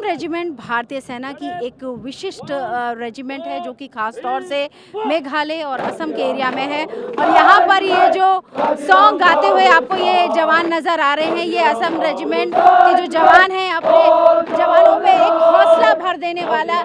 Regiment भारतीय सेना की एक विशिष्ट रेजिमेंट है जो कि खास तौर से मेघालय और असम के एरिया में है। और यहाँ पर ये जो सॉन्ग गाते हुए आपको ये जवान नज़र आ रहे हैं, ये असम रेजिमेंट के जो जवान हैं, अपने जवानों में एक हौसला भर देने वाला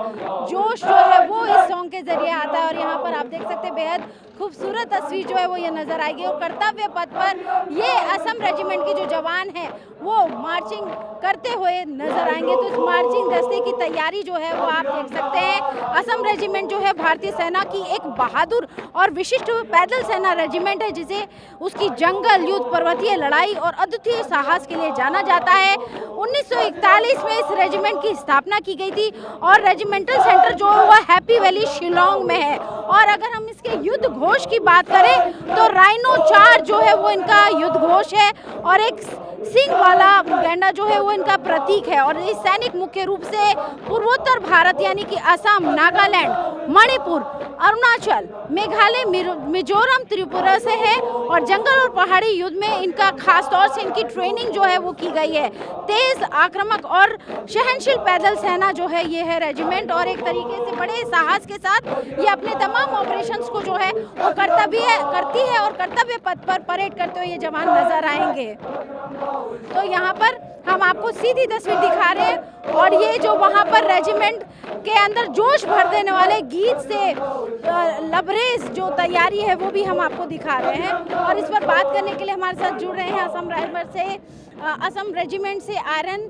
जोश जो है वो इस सॉन्ग के ज़रिए आता है। और यहाँ पर आप देख सकते हैं बेहद खूबसूरत तस्वीर जो है वो ये नज़र आएगी। और कर्तव्य पथ पर ये असम रेजिमेंट के जो जवान हैं वो मार्चिंग करते हुए नजर आएंगे। तो इस मार्चिंग दस्ते की तैयारी जो है वो आप देख सकते हैं। असम रेजिमेंट जो है भारतीय सेना की एक बहादुर और विशिष्ट पैदल सेना रेजिमेंट है, जिसे उसकी जंगल युद्ध, पर्वतीय लड़ाई और अद्वितीय साहस के लिए जाना जाता है। 1941 में इस रेजिमेंट की स्थापना की गई थी और रेजिमेंटल सेंटर जो है वो हैप्पी वैली शिलोंग में है। और अगर हम इसके युद्ध घोष की बात करें तो राइनो चार्ज जो है वो इनका युद्ध घोष है और एक सिंह वाला गेंडा जो है वो इनका प्रतीक है। और ये सैनिक मुख्य रूप से पूर्वोत्तर भारत यानी कि असम, नागालैंड, मणिपुर, अरुणाचल, मेघालय, मिजोरम, त्रिपुरा से है। और जंगल और पहाड़ी युद्ध में इनका खास तौर से इनकी ट्रेनिंग जो है वो की गई है। तेज, आक्रामक और सहनशील पैदल सेना जो है ये है रेजिमेंट। और एक तरीके से बड़े साहस के साथ ये अपने तमाम ऑपरेशंस को जो है वो करती है और कर्तव्य पथ पर परेड करते हुए ये जवान नजर आएंगे। तो यहाँ पर हम आपको सीधी तस्वीर दिखा रहे हैं और ये जो वहाँ पर रेजिमेंट के अंदर जोश भर देने वाले गीत से लबरेज जो तैयारी है वो भी हम आपको दिखा रहे हैं। और इस पर बात करने के लिए हमारे साथ जुड़ रहे हैं असम रेजिमेंट से आयरन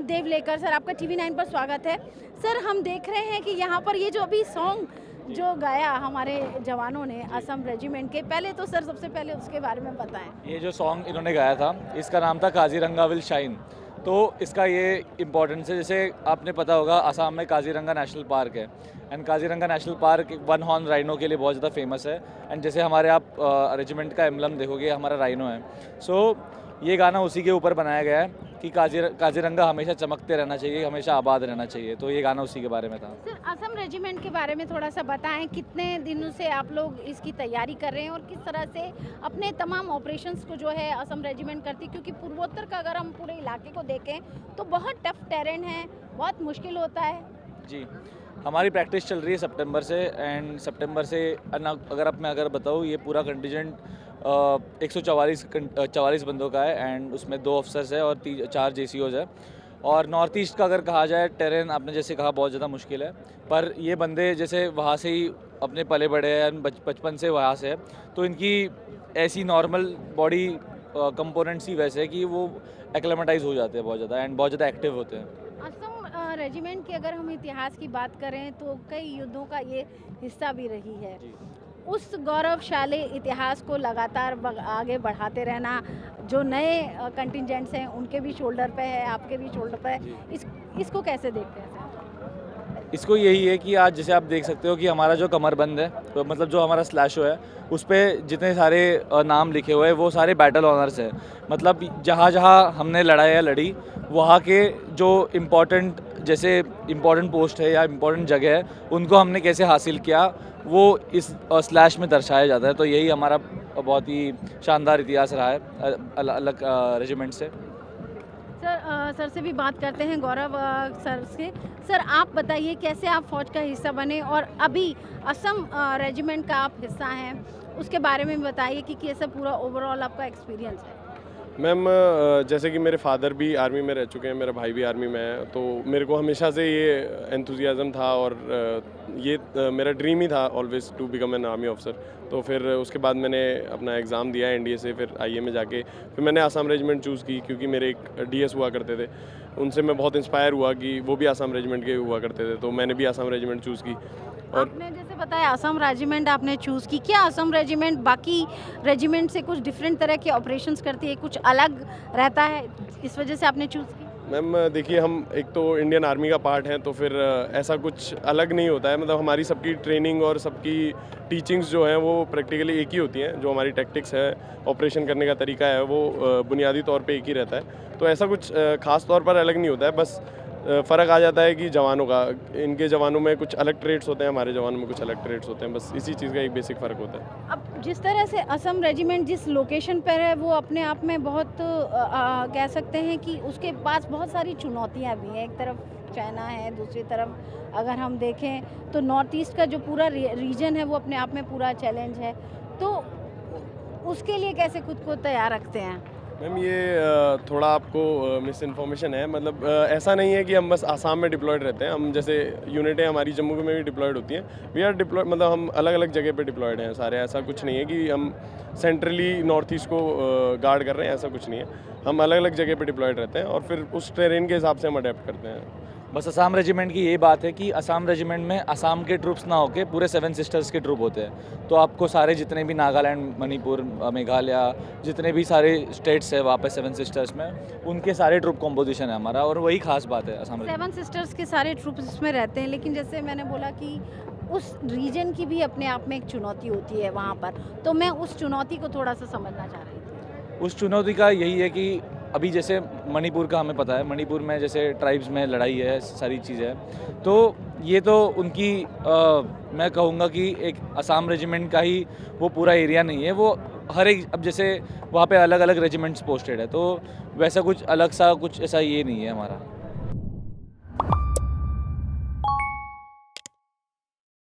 देवलेकर। सर, आपका TV9 पर स्वागत है। सर, हम देख रहे हैं कि यहाँ पर ये जो अभी सॉन्ग जो गाया हमारे जवानों ने असम रेजिमेंट के, पहले तो सर सबसे पहले उसके बारे में बताएं। ये जो सॉन्ग इन्होंने गाया था इसका नाम था काजीरंगा विल शाइन। तो इसका ये इम्पोर्टेंस है, जैसे आपने पता होगा असम में काजीरंगा नेशनल पार्क है and Kaziranga national park one horn rhino के लिए बहुत ज़्यादा फेमस है। एंड जैसे हमारे आप रेजिमेंट का एम्बलम देखोगे हमारा राइनो है। सो ये गाना उसी के ऊपर बनाया गया है कि काजीरंगा हमेशा चमकते रहना चाहिए, हमेशा आबाद रहना चाहिए। तो ये गाना उसी के बारे में था। सर, असम रेजिमेंट के बारे में थोड़ा सा बताएं, कितने दिनों से आप लोग इसकी तैयारी कर रहे हैं और किस तरह से अपने तमाम ऑपरेशंस को जो है असम रेजिमेंट करती, क्योंकि पूर्वोत्तर का अगर हम पूरे इलाके को देखें तो बहुत टफ टेरेन है, बहुत मुश्किल होता है। जी, हमारी प्रैक्टिस चल रही है सितंबर से। एंड सितंबर से अगर बताऊँ ये पूरा कंटिजेंट 144 बंदों का है एंड उसमें 2 अफसर्स है और 4 JCOs है। और नॉर्थ ईस्ट का अगर कहा जाए टेरेन आपने जैसे कहा बहुत ज़्यादा मुश्किल है, पर ये बंदे जैसे वहाँ से ही अपने पले बड़े हैं, बचपन से वहाँ से है, तो इनकी ऐसी नॉर्मल बॉडी कंपोनेंट्स ही वैसे है कि वो एक्लेमेटाइज हो जाते हैं बहुत ज़्यादा एंड बहुत ज़्यादा एक्टिव होते हैं। असम रेजिमेंट की अगर हम इतिहास की बात करें तो कई युद्धों का ये हिस्सा भी रही है। उस गौरवशाली इतिहास को लगातार आगे बढ़ाते रहना, जो नए कंटिजेंट्स हैं उनके भी शोल्डर पे है, आपके भी शोल्डर पे है, इसको कैसे देखते हैं सर? इसको यही है कि आज जैसे आप देख सकते हो कि हमारा जो कमरबंद है, तो मतलब जो हमारा स्लैशो है उस पर जितने सारे नाम लिखे हुए हैं वो सारे बैटल ऑनर्स हैं। मतलब जहाँ जहाँ हमने लड़ाई लड़ी वहाँ के जो इम्पोर्टेंट पोस्ट है या इम्पोर्टेंट जगह है उनको हमने कैसे हासिल किया वो इस स्लैश में दर्शाया जाता है। तो यही हमारा बहुत ही शानदार इतिहास रहा है अलग रेजिमेंट से। सर से भी बात करते हैं, गौरव सर से। सर, आप बताइए कैसे आप फौज का हिस्सा बने और अभी असम रेजिमेंट का आप हिस्सा हैं, उसके बारे में बताइए कि कैसा पूरा ओवरऑल आपका एक्सपीरियंस है। मैम, जैसे कि मेरे फादर भी आर्मी में रह चुके हैं, मेरा भाई भी आर्मी में है, तो मेरे को हमेशा से ये एंथुजियाज़म था और ये मेरा ड्रीम ही था always to become an army officer. तो फिर उसके बाद मैंने अपना एग्ज़ाम दिया NDA से, फिर IA में जाके फिर मैंने आसाम रेजिमेंट चूज़ की, क्योंकि मेरे एक DS हुआ करते थे, उनसे मैं बहुत इंस्पायर हुआ कि वो भी आसाम रेजिमेंट के हुआ करते थे, तो मैंने भी आसाम रेजिमेंट चूज़ की। और आपने जैसे बताया असम रेजिमेंट आपने चूज़ की, क्या असम रेजिमेंट बाकी रेजिमेंट से कुछ डिफरेंट तरह के ऑपरेशंस करती है, कुछ अलग रहता है, इस वजह से आपने चूज़ की? मैम देखिए, हम एक तो इंडियन आर्मी का पार्ट हैं, तो फिर ऐसा कुछ अलग नहीं होता है। मतलब हमारी सबकी ट्रेनिंग और सबकी टीचिंग्स जो हैं वो प्रैक्टिकली एक ही होती हैं। जो हमारी टैक्टिक्स है, ऑपरेशन करने का तरीका है, वो बुनियादी तौर पे एक ही रहता है। तो ऐसा कुछ ख़ास तौर पर अलग नहीं होता है। बस फ़र्क आ जाता है कि जवानों का, इनके जवानों में कुछ अलग ट्रेड्स होते हैं, हमारे जवानों में कुछ अलग ट्रेड्स होते हैं। बस इसी चीज़ का एक बेसिक फ़र्क होता है। अब जिस तरह से असम रेजिमेंट जिस लोकेशन पर है वो अपने आप में बहुत कह सकते हैं कि उसके पास बहुत सारी चुनौतियां भी हैं। एक तरफ चाइना है, दूसरी तरफ अगर हम देखें तो नॉर्थ ईस्ट का जो पूरा रीजन है वो अपने आप में पूरा चैलेंज है। तो उसके लिए कैसे खुद को तैयार रखते हैं? मैम ये थोड़ा आपको मिस इन्फॉर्मेशन है, मतलब ऐसा नहीं है कि हम बस आसाम में डिप्लॉयड रहते हैं। हम जैसे यूनिटें हमारी जम्मू में भी डिप्लॉयड होती हैं। वी आर डिप्लॉयड, मतलब हम अलग अलग जगह पे डिप्लॉयड हैं सारे। ऐसा कुछ नहीं है कि हम सेंट्रली नॉर्थ ईस्ट को गार्ड कर रहे हैं, ऐसा कुछ नहीं है। हम अलग अलग जगह पे डिप्लॉयड रहते हैं और फिर उस टेरेन के हिसाब से हम अडेप्ट करते हैं। बस असम रेजिमेंट की ये बात है कि असम रेजिमेंट में असम के ट्रूप्स ना होके पूरे 7 सिस्टर्स के ट्रूप होते हैं। तो आपको सारे जितने भी नागालैंड, मणिपुर, मेघालय, जितने भी सारे स्टेट्स है वहाँ पे 7 सिस्टर्स में, उनके सारे ट्रूप कॉम्पोजिशन है हमारा, और वही खास बात है असम रेजिमेंट। 7 सिस्टर्स के सारे ट्रूप्स इसमें रहते हैं, लेकिन जैसे मैंने बोला कि उस रीजन की भी अपने आप में एक चुनौती होती है वहाँ पर, तो मैं उस चुनौती को थोड़ा सा समझना चाह रही थी। उस चुनौती का यही है कि अभी जैसे मणिपुर का हमें पता है, मणिपुर में जैसे ट्राइब्स में लड़ाई है, सारी चीज़ें हैं, तो ये तो उनकी मैं कहूँगा कि एक असम रेजिमेंट का ही वो पूरा एरिया नहीं है। वो हर एक, अब जैसे वहाँ पे अलग अलग रेजिमेंट्स पोस्टेड है, तो वैसा कुछ अलग सा कुछ ऐसा ये नहीं है हमारा।